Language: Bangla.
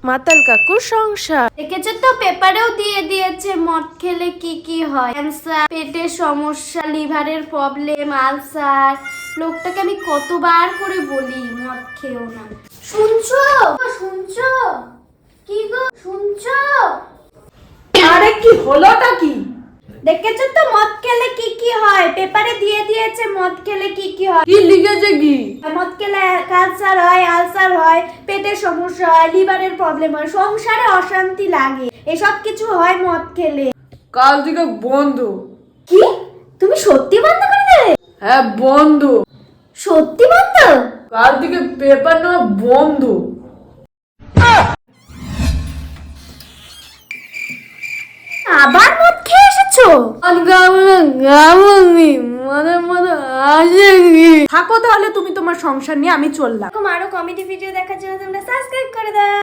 মাতাল কাকুর সংসার। দেখেছো তো পেপারেও দিয়ে দিয়েছে মদ খেলে কি কি হয়, ক্যান্সার, পেটের সমস্যা, লিভারের প্রবলেম, আলসার। লোকটাকে আমি কতবার করে বলি মদ খেও না। শুনছো শুনছো কি গো শুনছো? আরে কি হলোটা কি? দেখেছো তো মদ খেলে কি কি হয়, পেপারে দিয়ে দিয়েছে মদ খেলে কি কি হয়। কি লিখেছে কি? মদ খেলে ক্যান্সার হয়, আলসার হয়, পেটের সমস্যা হয়, লিভারের প্রবলেম হয়, সংসারে অশান্তি লাগে, এসব কিছু হয় মদ খেলে। কাল থেকে বন্ধ। কি তুমি সত্যি বন্ধ করে দেবে? হ্যাঁ বন্ধ। সত্যি বন্ধ? কাল থেকে পেপার নেওয়া বন্ধ। আবার মদ খেয়ে এসেছো? থাকো তাহলে তুমি তোমার সংসার নিয়ে, আমি চললাম। এরকম আরো কমেডি ভিডিও দেখার জন্য তোমরা সাবস্ক্রাইব করে দাও।